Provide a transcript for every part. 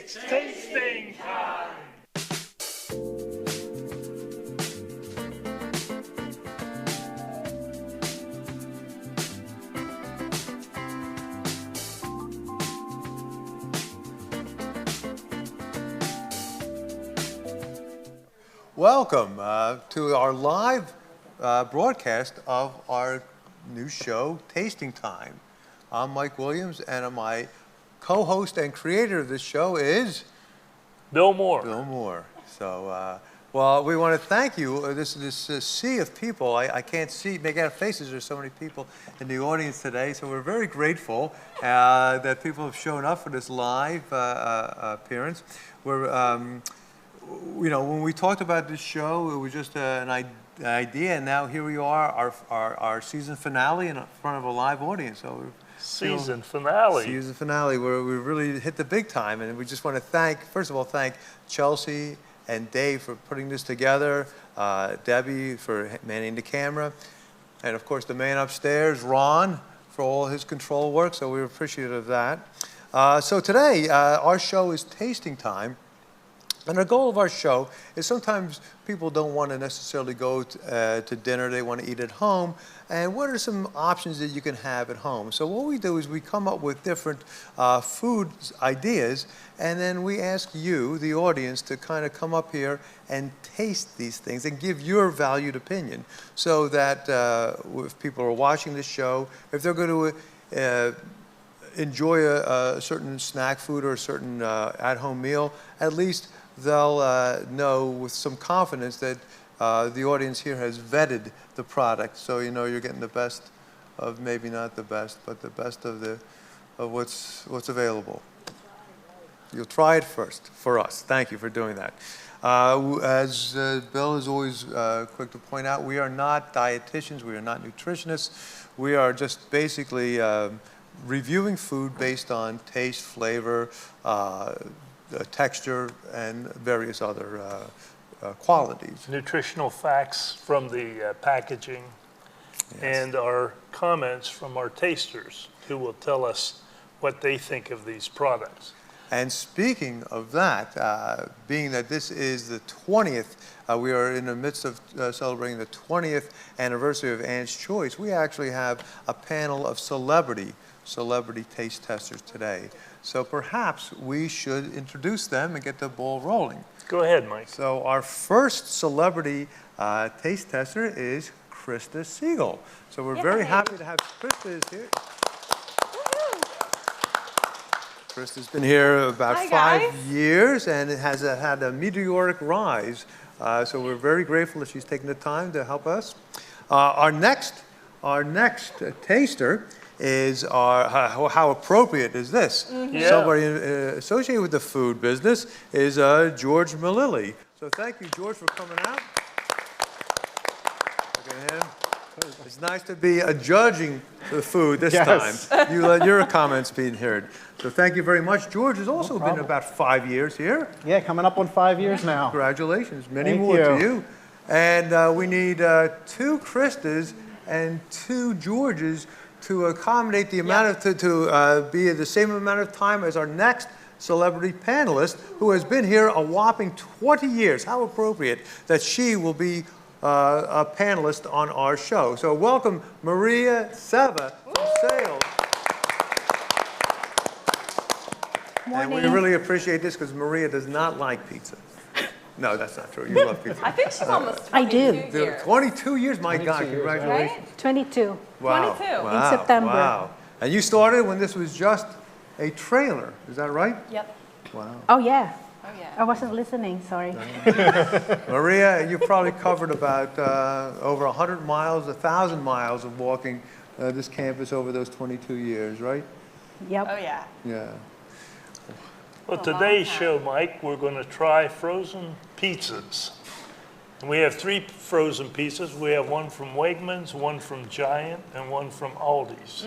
It's tasting time! Welcome to our live broadcast of our new show, Tasting Time. I'm Mike Williams, and my co-host and creator of this show is Bill Moore. Bill Moore. So, well, we want to thank you. This sea of people. I can't make out faces. There's so many people in the audience today. So we're very grateful that people have shown up for this live appearance. We're when we talked about this show, it was just an idea, and now here we are, our season finale in front of a live audience. So Season finale, where we really hit the big time, and we just want to first of all, thank Chelsea and Dave for putting this together, Debbie for manning the camera, and of course the man upstairs, Ron, for all his control work. So we're appreciative of that. So today, our show is Tasting Time. And the goal of our show is sometimes people don't want to necessarily go to dinner, they want to eat at home. And what are some options that you can have at home? So what we do is we come up with different food ideas, and then we ask you, the audience, to kind of come up here and taste these things and give your valued opinion, so that if people are watching this show, if they're going to enjoy a certain snack food or a certain at-home meal, at least they'll know with some confidence that the audience here has vetted the product. So you know you're getting the best of, maybe not the best, but the best of what's available. You'll try it first for us. Thank you for doing that. As Bill is always quick to point out, we are not dietitians, we are not nutritionists. We are just basically reviewing food based on taste, flavor, texture, and various other qualities. Nutritional facts from the packaging, yes, and our comments from our tasters, who will tell us what they think of these products. And speaking of that, being that this is the 20th, we are in the midst of celebrating the 20th anniversary of Ann's Choice, we actually have a panel of celebrity taste testers today. So perhaps we should introduce them and get the ball rolling. Go ahead, Mike. So our first celebrity taste tester is Krista Siegel. So we're very happy to have Krista here. Krista's been here about 5 years and has had a meteoric rise. So we're very grateful that she's taken the time to help us. Our next taster is how appropriate is this? Mm-hmm. Yeah. Somebody associated with the food business is George Malili. So thank you, George, for coming out. Look at him. It's nice to be judging the food this time. You let your comments be heard. So thank you very much. George has also been about 5 years here. Yeah, coming up on 5 years now. Congratulations. Many more to you. And we need 2 Kristas and 2 Georges to accommodate the amount of, to be the same amount of time as our next celebrity panelist, who has been here a whopping 20 years. How appropriate that she will be a panelist on our show. So welcome Maria Seva from Sales. Morning. And we really appreciate this because Maria does not like pizza. No, that's not true. You love pizza. I think she's almost 22 I do. years. 22 years, my God, 22 years, congratulations. Right? 22. Wow. 22. Wow. In September. Wow. And you started when this was just a trailer, is that right? Yep. Wow. Oh, yeah. Oh, yeah. I wasn't listening, sorry. Maria, you probably covered about over 100 miles, 1,000 miles of walking this campus over those 22 years, right? Yep. Oh, yeah. Yeah. Well, today's show, Mike, we're going to try frozen pizzas. And we have 3 frozen pizzas. We have one from Wegmans, one from Giant, and one from Aldi's.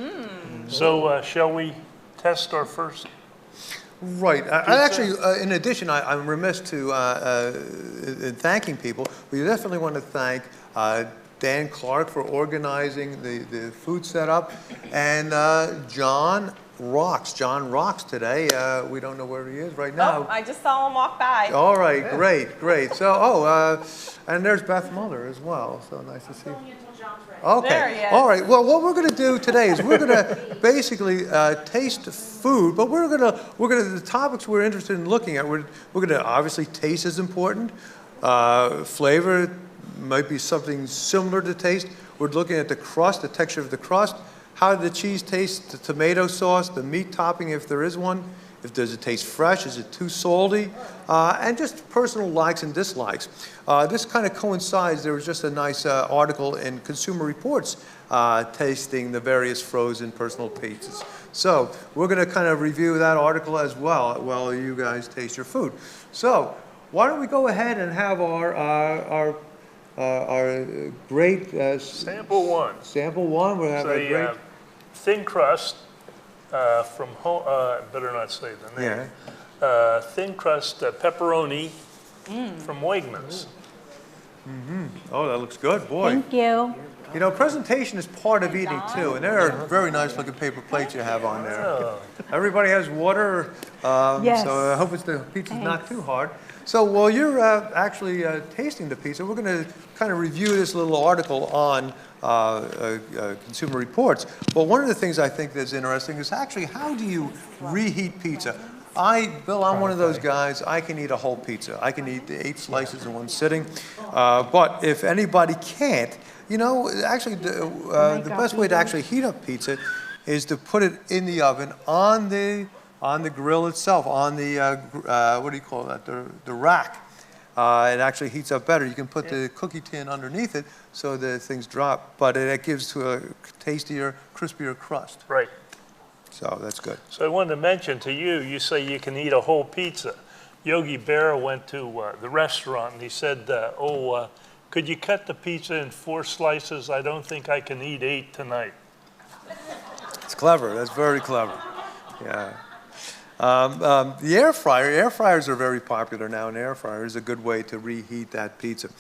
So shall we test our first? Right. I actually, in addition, I'm remiss to in thanking people. We definitely want to thank Dan Clark for organizing the food setup, and John Rocks, John Rocks today. We don't know where he is right Oh, now. I just saw him walk by. All right, great. So, and there's Beth Muller as well. So nice to see you. Okay. There he is. All right. Well, what we're going to do today is we're going to basically taste food, but the topics we're interested in looking at. We're going to obviously taste is important. Flavor might be something similar to taste. We're looking at the crust, the texture of the crust. How did the cheese taste? The tomato sauce, the meat topping, if there is one. Does it taste fresh? Is it too salty? And just personal likes and dislikes. This kind of coincides. There was just a nice article in Consumer Reports tasting the various frozen personal pizzas. So we're going to kind of review that article as well while you guys taste your food. So why don't we go ahead and have our great Sample one. sample one. We'll have a It's great. a thin crust from home, better not say the name. Yeah. Thin crust pepperoni from Wegmans. Oh, that looks good, boy. Thank you. You know, presentation is part of eating too, and there are very nice looking paper plates you have on there. Oh. Everybody has water, Yes. so I hope the pizza's not too hard. So while you're actually tasting the pizza, we're going to kind of review this little article on Consumer Reports. But one of the things I think that's interesting is actually how do you reheat pizza? Bill, I'm one of those guys, I can eat a whole pizza. I can eat 8 slices in one sitting. But if anybody can't, you know, actually the best way to actually heat up pizza is to put it in the oven on the grill itself, on the, what do you call that, the rack. It actually heats up better. You can put the cookie tin underneath it so the things drop, but it gives to a tastier, crispier crust. Right. So that's good. So I wanted to mention to you, you say you can eat a whole pizza. Yogi Berra went to the restaurant and he said, could you cut the pizza in 4 slices? I don't think I can eat 8 tonight. It's clever. That's very clever. Yeah. The air fryers are very popular now. An air fryer is a good way to reheat that pizza.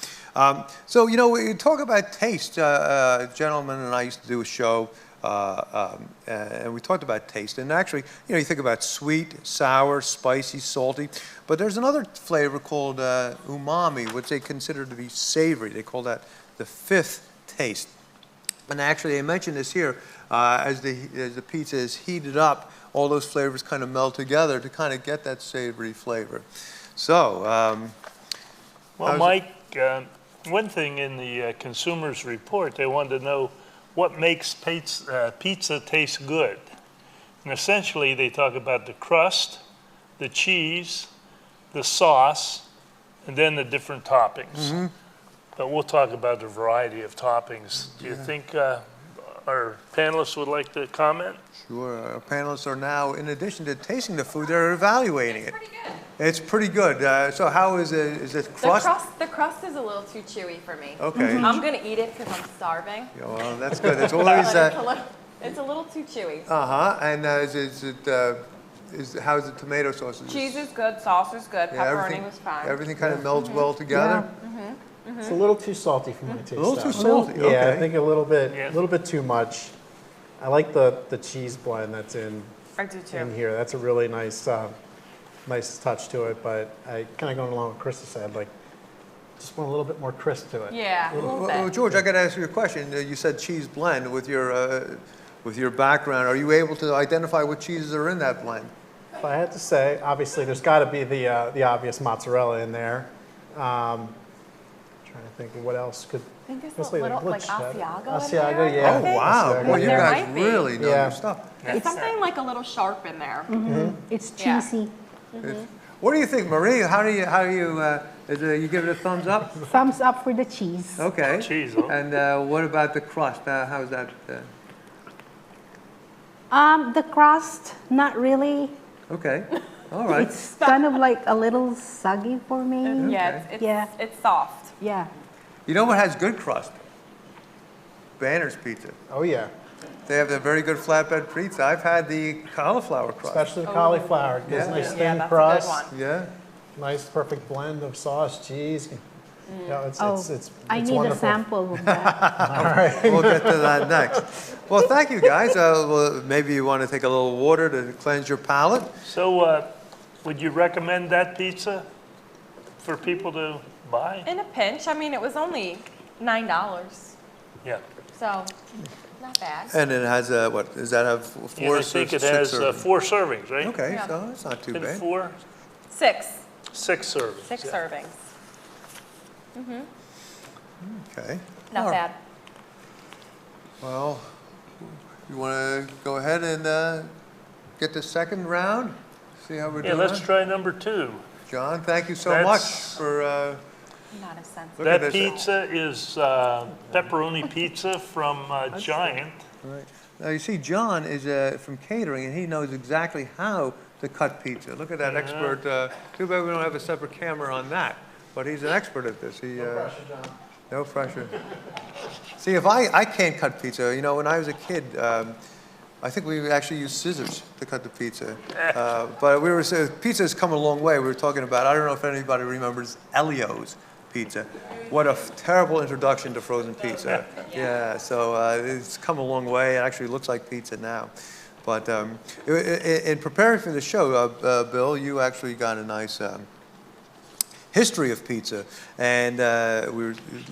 So, you know, we talk about taste. A gentleman and I used to do a show, and we talked about taste. And actually, you know, you think about sweet, sour, spicy, salty. But there's another flavor called umami, which they consider to be savory. They call that the 5th taste. And actually, I mentioned this here, as the pizza is heated up, all those flavors kind of melt together to kind of get that savory flavor. So, Well, Mike, one thing in the Consumer's Report, they wanted to know what makes pizza taste good. And essentially, they talk about the crust, the cheese, the sauce, and then the different toppings. But we'll talk about the variety of toppings. Do you think our panelists would like to comment? sure, our panelists are now, in addition to tasting the food, they're evaluating it. It's pretty good. So how is it? Is it crust? The crust is a little too chewy for me. Okay. I'm gonna eat it because I'm starving. Yeah, well, that's good. It's But always, it's a little too chewy. and how's the tomato sauce? Cheese is good, sauce is good, pepperoni was fine. Everything kind of melds well together. It's a little too salty for my taste. A little too though. salty, Yeah, okay. I think a little bit too much. I like the cheese blend that's in I do too. here. That's a really nice nice touch to it. But I kind of going along with Krista said, like, just want a little bit more crisp to it. Yeah, a little Well, bit. George, I got to ask you a question. You said cheese blend with your background. Are you able to identify what cheeses are in that blend? If I had to say, obviously, there's got to be the obvious mozzarella in there. Trying to think of what else could. I think there's mostly a little, like cheddar. Asiago in Asiago, there. yeah. Oh, wow. Asiago, Boy, you There guys might be. really know Yeah. your stuff. It's something like a little sharp in there. It's Yeah. cheesy. What do you think, Marie? How do you give it a thumbs up? Thumbs up for the cheese. Okay. Cheese, huh? And what about the crust? How's that? The crust, not really. Okay. All right. It's kind of like a little soggy for me. Yeah, it's Yeah. it's soft. Yeah. You know what has good crust? Banner's Pizza. Oh yeah, They have a very good flatbread pizza. I've had the cauliflower crust. especially the cauliflower. It gives Yeah. nice Yeah, thin that's a good crust. one. Yeah. Nice perfect blend of sauce, cheese. No, it's Oh, I it's need a wonderful. sample of that. We'll get to that next. Well, thank you, guys. Well, maybe you want to take a little water to cleanse your palate. So, would you recommend that pizza for people to buy? In a pinch, I mean, it was only $9, Yeah. so not bad. And it has what? Does that have And four I or think it six has servings? 4 servings, right? Okay, Yeah. so it's not too And bad. 4, 6 servings. 6 yeah. servings. Okay. Not All right. bad. Well, you want to go ahead and get the second round? See how we're Yeah, doing? let's try number 2. John, thank you so much That's- for. Not as sensitive. Look at That this. pizza is pepperoni pizza from Giant. Right. Now, you see, John is from catering, and he knows exactly how to cut pizza. Look at that expert. Too bad we don't have a separate camera on that, but he's an expert at this. No pressure, John. No pressure. See, if I can't cut pizza, you know, when I was a kid, I think we actually used scissors to cut the pizza. But pizza has come a long way. We were talking about, I don't know if anybody remembers Elio's pizza. What a terrible introduction to frozen pizza. Yeah, so it's come a long way. It actually looks like pizza now. But in preparing for the show, Bill, you actually got a nice history of pizza. And it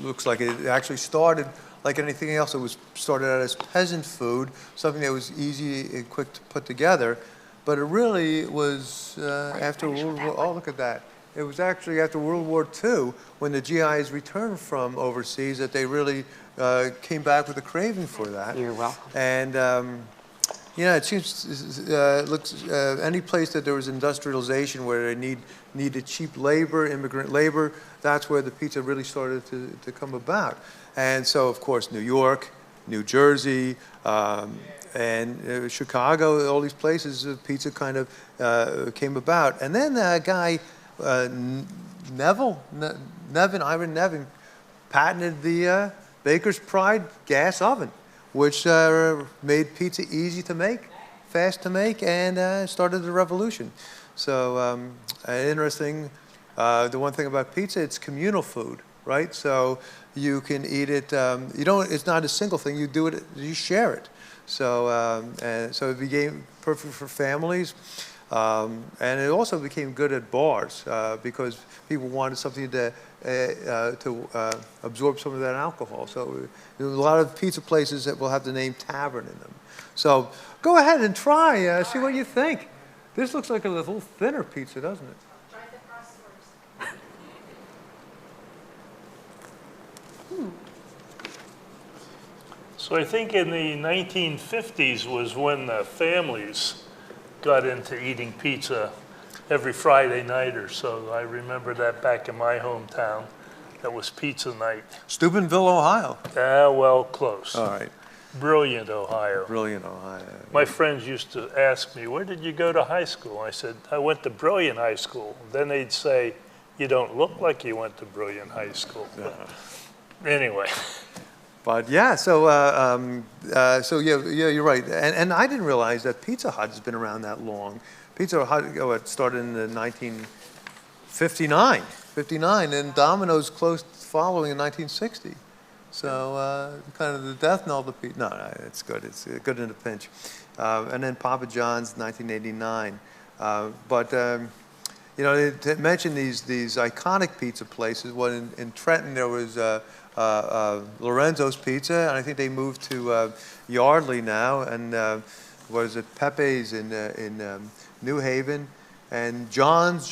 looks like it actually started like anything else. It was started out as peasant food, something that was easy and quick to put together. But it really was after World War, oh, look at that. It was actually after World War II, when the GIs returned from overseas, that they really came back with a craving for that. You're welcome. And yeah, it seems looks any place that there was industrialization where they needed cheap labor, immigrant labor, that's where the pizza really started to come about. And so, of course, New York, New Jersey, and Chicago, all these places, pizza kind of came about. And then a guy, Iron Nevin, patented the Baker's Pride gas oven, which made pizza easy to make, fast to make, and started the revolution. So interesting. The one thing about pizza, it's communal food, right? So you can eat it. It's not a single thing. You do it. You share it. So so it became perfect for families. And it also became good at bars because people wanted something to absorb some of that alcohol. So there are a lot of pizza places that will have the name tavern in them. So go ahead and try, see what you think. This looks like a little thinner pizza, doesn't it? Try the crust first. So I think in the 1950s was when the families got into eating pizza every Friday night or so. I remember that back in my hometown. That was pizza night. Steubenville, Ohio. Well, close. All right. Brilliant, Ohio. Brilliant, Ohio. My friends used to ask me, where did you go to high school? I said, I went to Brilliant High School. Then they'd say, you don't look like you went to Brilliant High School. But anyway. But yeah, so yeah, you're right. And I didn't realize that Pizza Hut has been around that long. Pizza Hut it started in the 1959, and Domino's close following in 1960. So kind of the death knell to pizza. No, it's good. It's good in a pinch. And then Papa John's, 1989. But you know, to mention these iconic pizza places. Well, in Trenton there was Lorenzo's Pizza, and I think they moved to Yardley now. And what is it? Pepe's in New Haven, and John's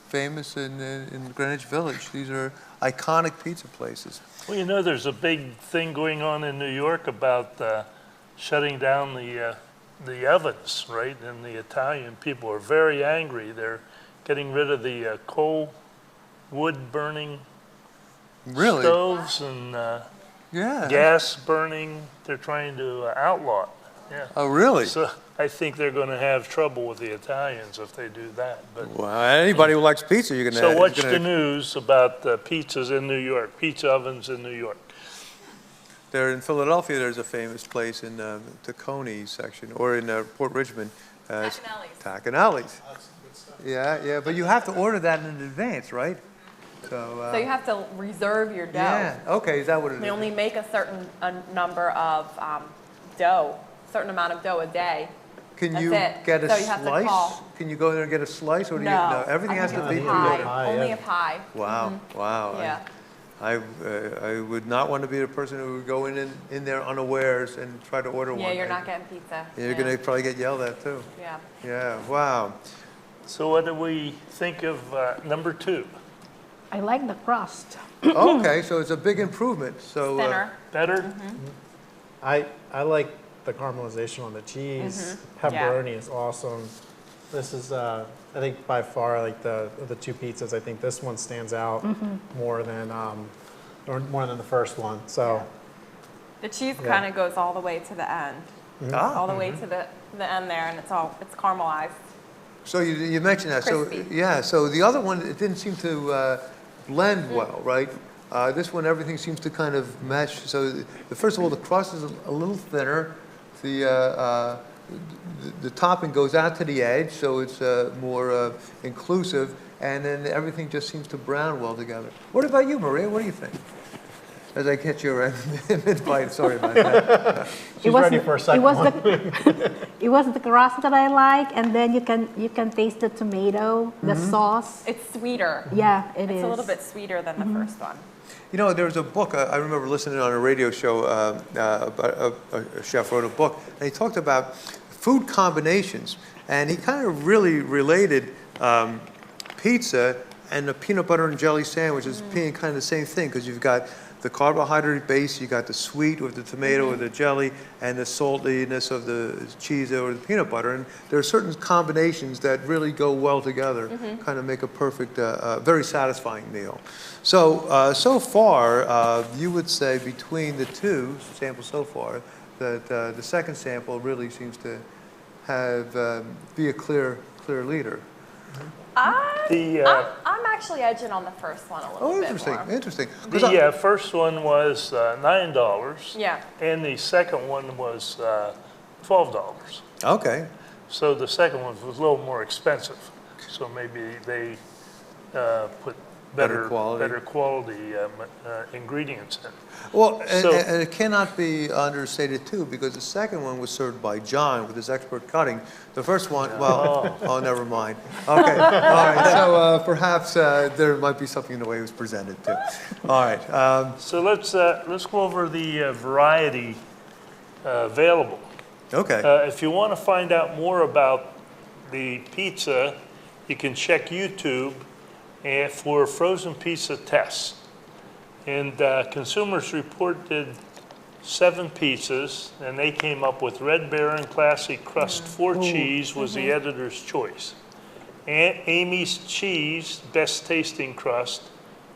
famous in Greenwich Village. These are iconic pizza places. Well, you know, there's a big thing going on in New York about shutting down the ovens, right? And the Italian people are very angry. They're getting rid of the coal, wood burning Really? stoves and Yeah. gas burning. They're trying to outlaw it. Yeah. Oh, really? So I think they're going to have trouble with the Italians if they do that. But Well, anybody who likes pizza, you're gonna. so what's you're the gonna- news about pizzas in New York? Pizza ovens in New York. There in Philadelphia, there's a famous place in the Coney section, or in Port Richmond. Tacanelli's. Tacanelli's. Yeah, but you have to order that in advance, right? So you have to reserve your dough. Yeah, okay, is that what it is? They only make a certain number of dough, certain amount of dough a day. Can That's you it. get a So you have to slice? call. Can you go there and get a slice, or do you, No. everything I has think to it's be a prepared. pie. Pie, Only yeah. a pie. Wow, wow. Yeah. I would not want to be the person who would go in there unawares and try to order one. Yeah, you're not getting pizza. You're gonna probably get yelled at too. Yeah. Yeah, wow. So what do we think of number 2? I like the crust. Okay, so it's a big improvement, so. Thinner. Better? I like the caramelization on the cheese. Pepperoni is awesome. This is, I think by far, like the two pizzas, I think this one stands out more than, or more than the first one. So, The cheese Yeah. kind of goes all the way to the end, all the way to the end there, and it's caramelized. So you mentioned that, so, Crispy. yeah, so the other one, it didn't seem to blend well, right? This one, everything seems to kind of mesh, so first of all, the crust is a little thinner, the topping goes out to the edge, so it's more inclusive, and then everything just seems to brown well together. What about you, Maria, what do you think? As I catch your mid-bite, sorry about that. she's ready for a second it was one. It was the crust that I like, and then you can taste the tomato, the sauce. It's sweeter. Yeah, it is. It's a little bit sweeter than the first one. You know, there was a book, I remember listening on a radio show, about a chef wrote a book, and he talked about food combinations, and he kind of really related pizza and the peanut butter and jelly sandwich as being kind of the same thing, because you've got the carbohydrate base, you got the sweet with the tomato or the jelly, and the saltiness of the cheese or the peanut butter. And there are certain combinations that really go well together, kind of make a perfect, very satisfying meal. So, so far, you would say between the two samples so far, that the second sample really seems to have, be a clear leader. I'm actually edging on the first one a little Oh, bit interesting, more. interesting. 'Cause I- The first one was $9, Yeah. and the second one was $12. Okay. So the second one was a little more expensive. So maybe they put Better quality. better quality ingredients in. Well, So- and it cannot be understated too, because the second one was served by John with his expert cutting. The first one, well, oh, never mind. Okay, all right, so perhaps there might be something in the way it was presented too. All right, So let's go over the variety available. okay, If you want to find out more about the pizza, you can check YouTube for frozen pizza tests. And Consumers Report did 7 pizzas, and they came up with Red Baron Classic Crust 4 Cheese was the editor's choice. Amy's Cheese, best tasting crust.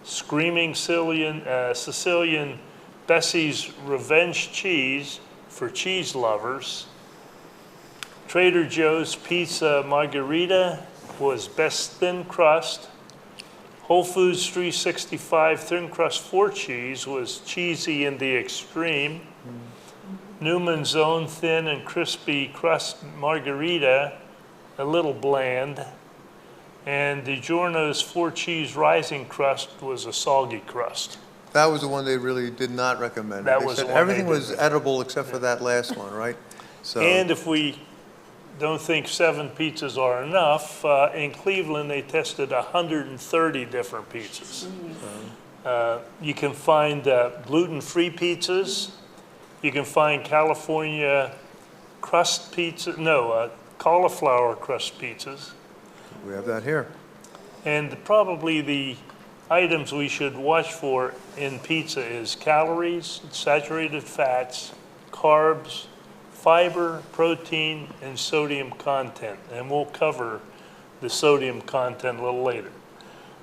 Screaming Sicilian Bessie's Revenge Cheese for cheese lovers. Trader Joe's Pizza Margherita was best thin crust. Whole Foods 365 Thin Crust 4 Cheese was cheesy in the extreme. Newman's Own Thin and Crispy Crust Margherita, a little bland. And DiGiorno's 4 Cheese Rising Crust was a soggy crust. that was the one they really did not recommend. That They was said the one they everything was didn't. edible except for that last one, right? So, And if we don't think 7 pizzas are enough, in Cleveland, they tested 130 different pizzas. You can find gluten-free pizzas. You can find California crust pizza, cauliflower crust pizzas. we have that here. And probably the items we should watch for in pizza is calories, saturated fats, carbs, fiber, protein, and sodium content. And we'll cover the sodium content a little later.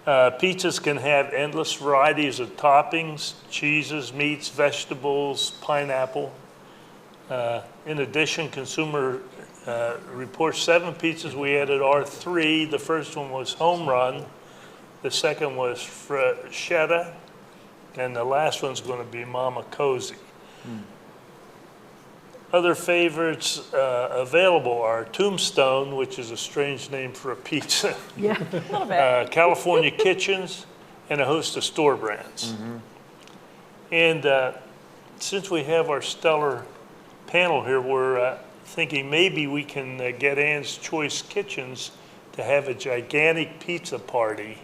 Pizzas can have endless varieties of toppings, cheeses, meats, vegetables, pineapple. In addition, Consumer Report 7 pizzas, we added R3. The first one was Home Run. The second was Freschetta. And the last one's going to be Mama Cozy. Other favorites available are Tombstone, which is a strange name for a pizza. Yeah. A little bit. California Kitchens, and a host of store brands. And since we have our stellar panel here, we're thinking maybe we can get Ann's Choice Kitchens to have a gigantic pizza party.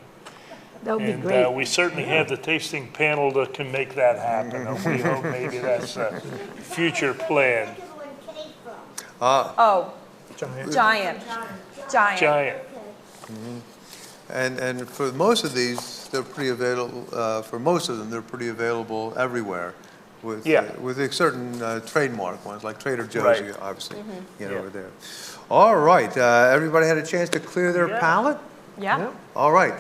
That would be And great. we certainly have the tasting panel that can make that happen. And we hope maybe that's a future plan. Oh, Giant. giant. Giant. And for most of these, they're pretty available, for most of them, they're pretty available everywhere with, Yeah. with a certain trademark ones, like Trader Joe's, Right. you obviously, Yeah. over there. All right, everybody had a chance to clear their Yeah. palate? Yeah. Yep. All right.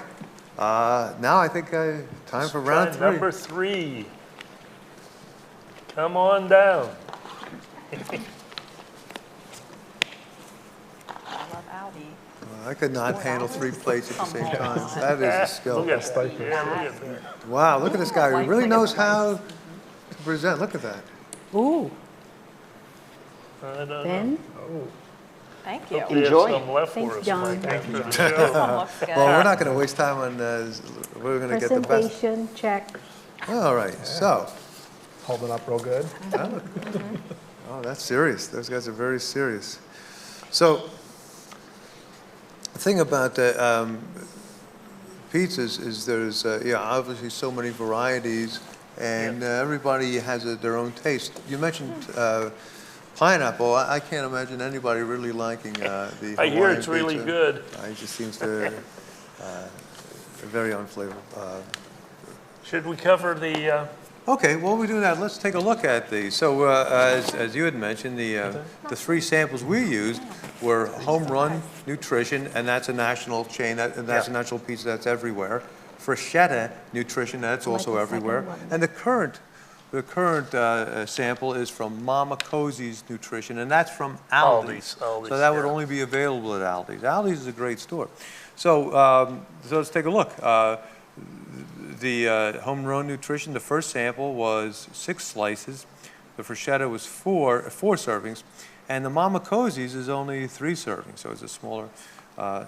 Now I think time for round Try three. Number 3. Come on down. I love Aldi. I could not handle 3 plates at the same time. That is a skill. Look at that. Yeah, look at that. Wow, look at this guy. He White really thing knows is how to present. Look at that. Ooh, I don't know. then, Thank you. We have some left Thanks, for us, John. Mike, after the This show. one looks good. Well, we're not going to waste time on, we're going to get the best. presentation, check. All right, so, Holding up real good. oh, that's serious. Those guys are very serious. So, the thing about pizzas is there's, obviously so many varieties, and everybody has their own taste. You mentioned pineapple. I can't imagine anybody really liking the I hear Hawaiian it's really pizza. good. It just seems to very unflavorful. Should we cover the, Okay, while we do that, let's take a look at these. So, as you had mentioned, the 3 samples we used were Home Run Nutrition, and that's a national chain, that's a Yeah. national pizza that's everywhere. Freshetta Nutrition, that's I like also the everywhere. second one. And the current sample is from Mama Cosie's Nutrition, and that's from Aldi's. Aldi's, So that would yeah. only be available at Aldi's. Aldi's is a great store. So, so let's take a look. The Home Run Nutrition, the first sample was 6 slices. The Freshetta was 4 servings. And the Mama Cosie's is only 3 servings, so it's a smaller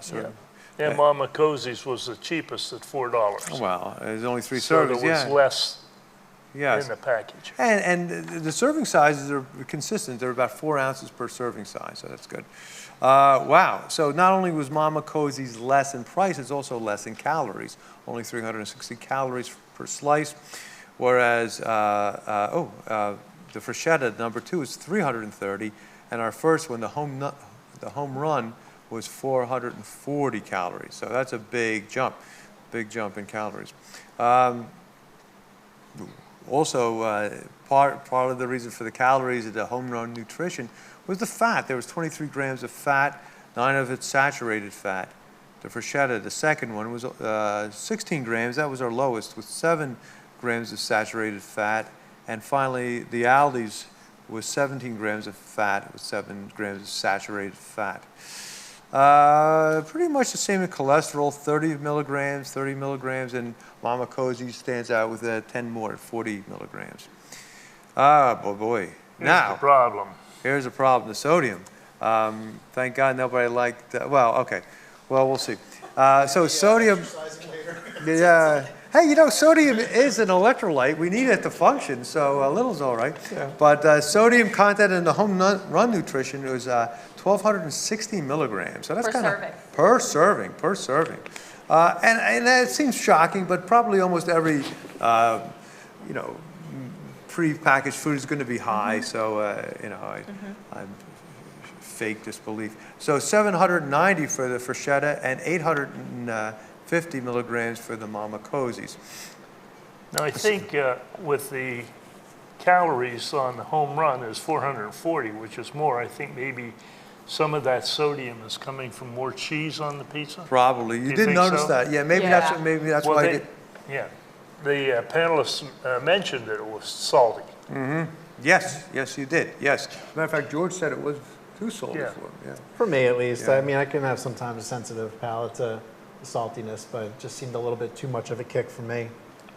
serving. yeah, Mama Cosie's was the cheapest at $4. Oh, wow, there's only 3 So servings, there was yeah. less Yes. in the package. And the serving sizes are consistent. They're about 4 ounces per serving size, so that's good. Wow. So not only was Mama Cosie's less in price, it's also less in calories. Only 360 calories per slice. Whereas, the Freshetta, number 2, is 330. And our first one, the Home Run, was 440 calories. So that's a big jump in calories. Also, part of the reason for the calories of the Home Run Nutrition was the fat. There was 23 grams of fat, 9 of it saturated fat. The Freshetta, the second one, was 16 grams. That was our lowest, with 7 grams of saturated fat. And finally, the Aldi's was 17 grams of fat, with 7 grams of saturated fat. Pretty much the same in cholesterol, 30 milligrams, and Mama Cosie stands out with 10 more, 40 milligrams. Boy. Here's the Now, problem. here's a problem, the sodium. Thank God nobody liked, well, okay. Well, we'll see. So sodium, yeah. Hey, sodium is an electrolyte. We need it to function, so a little's all right. Yeah. But sodium content in the Home Run Nutrition was 1,260 milligrams. So that's Per kind of serving. per serving. And that seems shocking, but probably almost every, pre-packaged food is going to be high. So, I'm fake disbelief. So 790 for the Freshetta and 850 milligrams for the Mama Cosie's. Now, I think with the calories on the Home Run is 440, which is more. I think maybe some of that sodium is coming from more cheese on the pizza. Probably. You You didn't think notice so? that. Yeah, maybe Yeah. that's Well, why. yeah. The panelists mentioned that it was salty. Yes, you did. Yes. As a matter of fact, George said it was too salty Yeah. for him. Yeah. For me, at least. Yeah. I mean, I can have sometimes a sensitive palate to the saltiness, but it just seemed a little bit too much of a kick for me.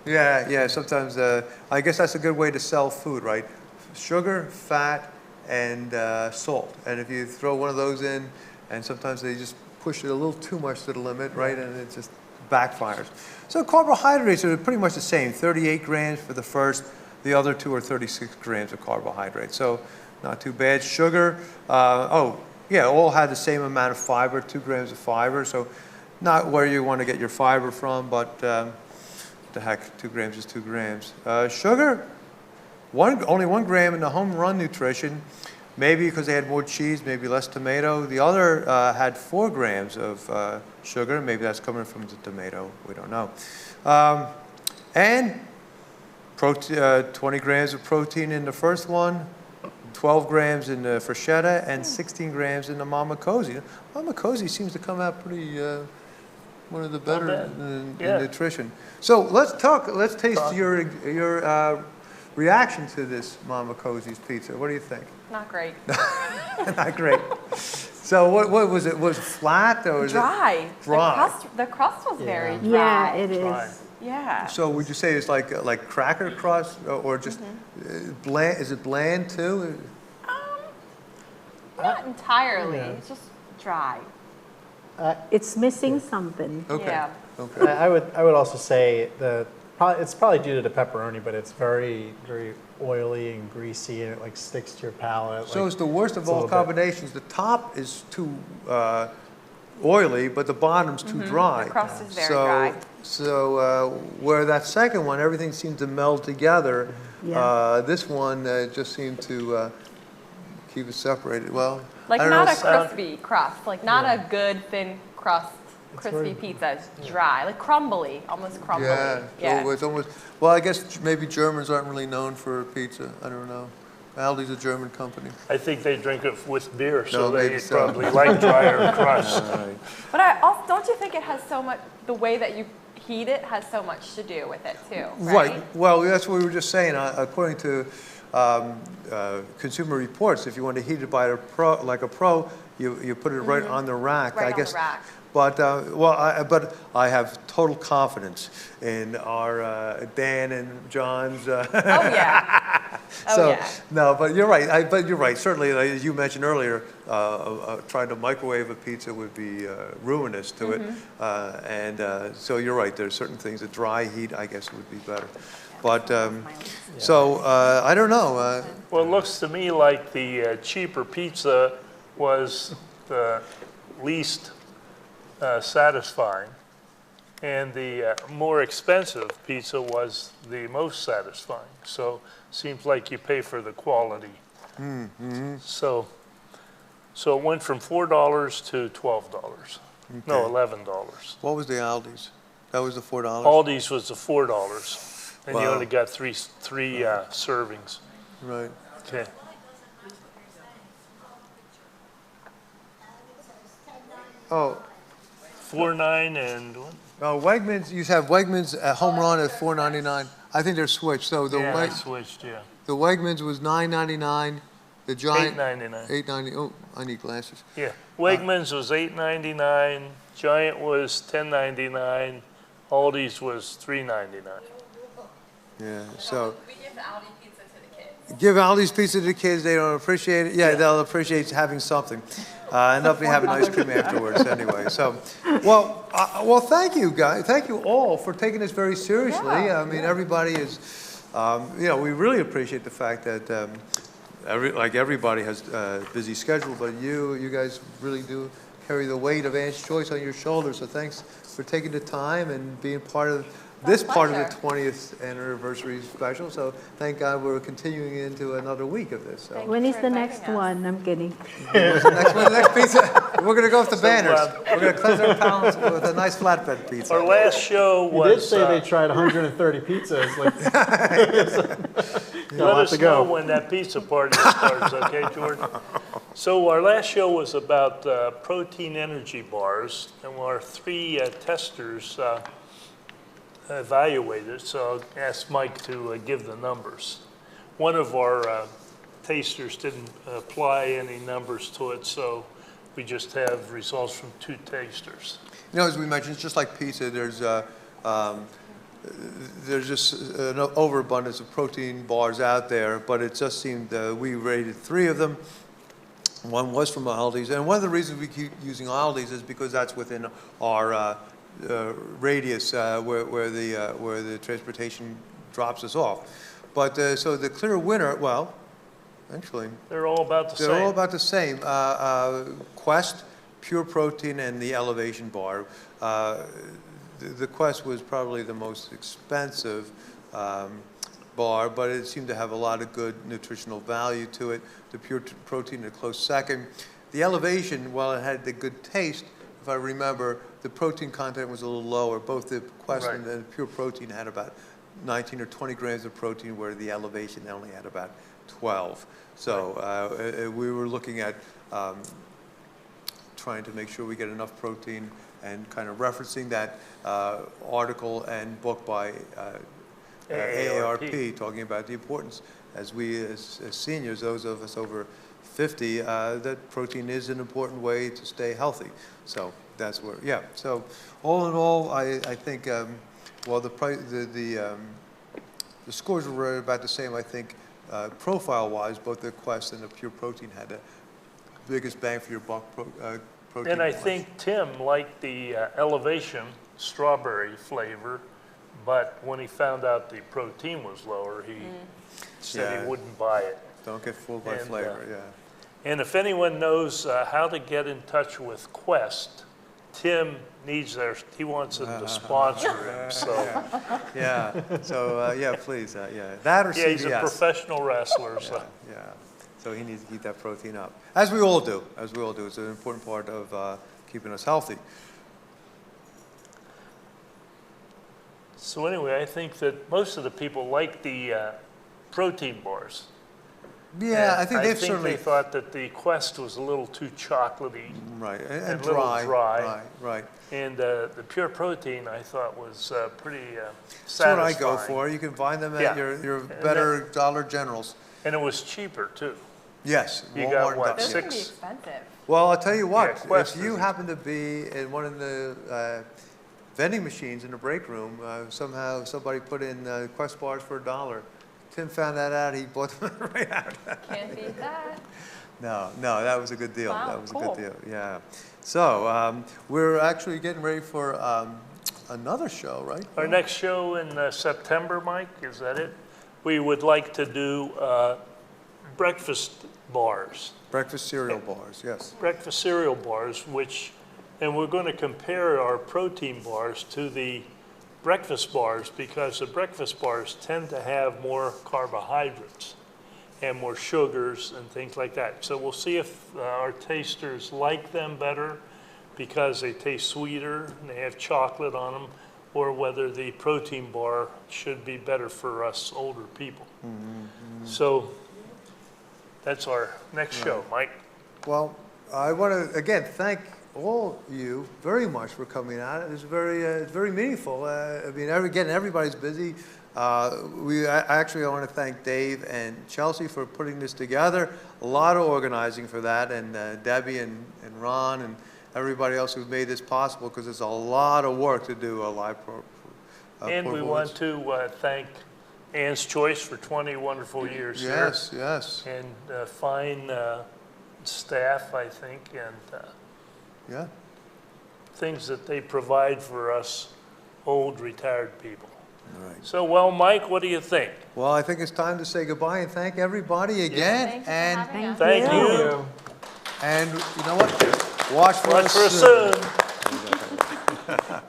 Yeah. Sometimes I guess that's a good way to sell food, right? Sugar, fat, and salt. And if you throw one of those in, and sometimes they just push it a little too much to the limit, right? And it's just backfires. So carbohydrates are pretty much the same, 38 grams for the first, the other two are 36 grams of carbohydrates. So not too bad. Sugar, all had the same amount of fiber, 2 grams of fiber. So not where you want to get your fiber from, but the heck, 2 grams is 2 grams. Sugar, only 1 gram in the home run nutrition. Maybe because they had more cheese, maybe less tomato. The other had 4 grams of sugar. Maybe that's coming from the tomato. We don't know. And 20 grams of protein in the first one, 12 grams in the Freshetta, and 16 grams in the Mama Cozy. Mama Cozy seems to come out pretty, one of the better in nutrition. So let's taste your reaction to this Mama Cozy's pizza. What do you think? Not great. Not great. So what was it? Was it flat or was Dry. it dry? The crust was very dry. Yeah, it is. Dry. Yeah. So would you say it's like cracker crust or just bland? Is it bland too? Not entirely. Yeah. It's just dry. It's missing something. Okay. Yeah. Okay. I would also say it's probably due to the pepperoni, but it's very, very oily and greasy, and it like sticks to your palate. So like, it's the worst of it's a all little bit- combinations. The top is too oily, but the bottom's too dry. The crust is very so, dry. So where that second one, everything seemed to meld together. Yeah. This one just seemed to keep it separated. Well, Like I don't not know. a crispy crust. Like not a good thin crust. Crispy pizza. It's dry. Like crumbly. Almost crumbly. Yeah, so it's almost. Well, I guess maybe Germans aren't really known for pizza. I don't know. Aldi's a German company. I think they drink it with beer, so No, they maybe so. probably like drier crust. But I also, don't you think it has so much, the way that you heat it has so much to do with it too, right? Well, that's what we were just saying. According to Consumer Reports, if you want to heat it by a pro, you put it right on the rack. Right I on guess. the rack. But but I have total confidence in our Dan and John's. Oh yeah. Oh So, yeah. no, but you're right. But you're right. Certainly, like, as you mentioned earlier, trying to microwave a pizza would be ruinous to it. So you're right. There's certain things that dry heat, I guess, would be better. But so I don't know. Well, it looks to me like the cheaper pizza was the least satisfying, and the more expensive pizza was the most satisfying. So seems like you pay for the quality. So it went from $4 to $12. No, $11. What was the Aldi's? That was the $4. Aldi's was the $4, and you Wow. only got three servings. Right. Okay. Oh. $4.9 and what? Wegmans. You have Wegmans at home run at $4.99. I think they're switched. So the Yeah, I switched. Yeah. the Wegmans was $9.99. The Giant $8.99. $8.90. Oh, I need glasses. Yeah, Wegmans was $8.99, Giant was $10.99, Aldi's was $3.99. Yeah. So We give Aldi pizza to the kids. give Aldi's pizza to the kids. They don't appreciate it. Yeah, they'll appreciate having something, and they'll be having ice cream afterwards anyway. So, well, thank you guys. Thank you all for taking this very seriously. Yeah, I mean, everybody is. We really appreciate the fact that. Everybody has a busy schedule, but you guys really do carry the weight of Ann's Choice on your shoulders. So thanks for taking the time and being part of this part of the pleasure. 20th anniversary special. So thank God we're continuing into another week of this. So When is for the inviting next us. one? I'm kidding. what's the next one? The next pizza. We're gonna go with the banners. glad. We're gonna cleanse our palates with a nice flatbread pizza. Our last show You did was, say they tried 130 pizzas. Like, let us to know go. when that pizza party starts, okay, George? So our last show was about protein energy bars, and our three testers evaluated, so I asked Mike to give the numbers. One of our tasters didn't apply any numbers to it, so we just have results from two tasters. As we mentioned, it's just like pizza. There's just an overabundance of protein bars out there, but it just seemed we rated 3 of them. One was from Aldi's, and one of the reasons we keep using Aldi's is because that's within our radius where the transportation drops us off. But so the clear winner, well, actually, They're all about the same. they're all about the same. Quest, Pure Protein, and the Elevation Bar. The Quest was probably the most expensive bar, but it seemed to have a lot of good nutritional value to it. The Pure Protein, a close second. The Elevation, while it had the good taste, if I remember, the protein content was a little lower. Both the Quest Right. and the Pure Protein had about 19 or 20 grams of protein, where the Elevation only had about 12. So we were looking at trying to make sure we get enough protein, and kind of referencing that article and book by AARP, talking about the importance as we as seniors, those of us over 50, that protein is an important way to stay healthy. So that's where, yeah. So all in all, I think, while the scores were about the same, I think profile-wise, both the Quest and the Pure Protein had the biggest bang for your buck protein. And I wise. think Tim liked the Elevation strawberry flavor, but when he found out the protein was lower, he said Yeah. he wouldn't buy it. Don't get fooled by And, flavor, yeah. And if anyone knows how to get in touch with Quest, Tim needs he wants them to sponsor him, so. Yeah, so, yeah, please, yeah, that or CBS. Yeah, he's a professional wrestler, so. Yeah, so he needs to keep that protein up, as we all do, as we all do. It's an important part of keeping us healthy. So anyway, I think that most of the people like the protein bars. Yeah, And I think they've certainly, they thought that the Quest was a little too chocolatey, right, and and a little dry, dry. right. and the Pure Protein I thought was pretty That's what I satisfying. go for. You can find them at Yeah. your better Dollar Generals. And it was cheaper too. Yes, You got Walmart. what, Those yeah. can be six? expensive. Well, I'll tell you what, Yeah, Quest if you is- happen to be in one of the vending machines in the break room, somehow somebody put in Quest bars for $1. Tim found that out, he bought them right out. Can't beat that. No, that was a good deal. Wow, That was cool. a good deal, yeah. So, we're actually getting ready for another show, right? Our next show in September, Mike, is that it? We would like to do breakfast bars, Breakfast cereal bars, yes. breakfast cereal bars, and we're going to compare our protein bars to the breakfast bars, because the breakfast bars tend to have more carbohydrates and more sugars and things like that. So we'll see if our tasters like them better because they taste sweeter and they have chocolate on them, or whether the protein bar should be better for us older people. So that's our next show, Mike. Well, I want to, again, thank all you very much for coming out. It was very meaningful. I mean, again, everybody's busy. I want to thank Dave and Chelsea for putting this together. A lot of organizing for that, and Debbie and Ron and everybody else who made this possible, because it's a lot of work to do a live And we want to thank Ann's Choice for 20 wonderful years here. Yes, And fine staff, I think, and yeah. things that they provide for us old retired people. All right. So, well, Mike, what do you think? Well, I think it's time to say goodbye and thank everybody again. Thank you for And having us. Thank you. you. and you know what? Watch for Watch us for us soon. soon.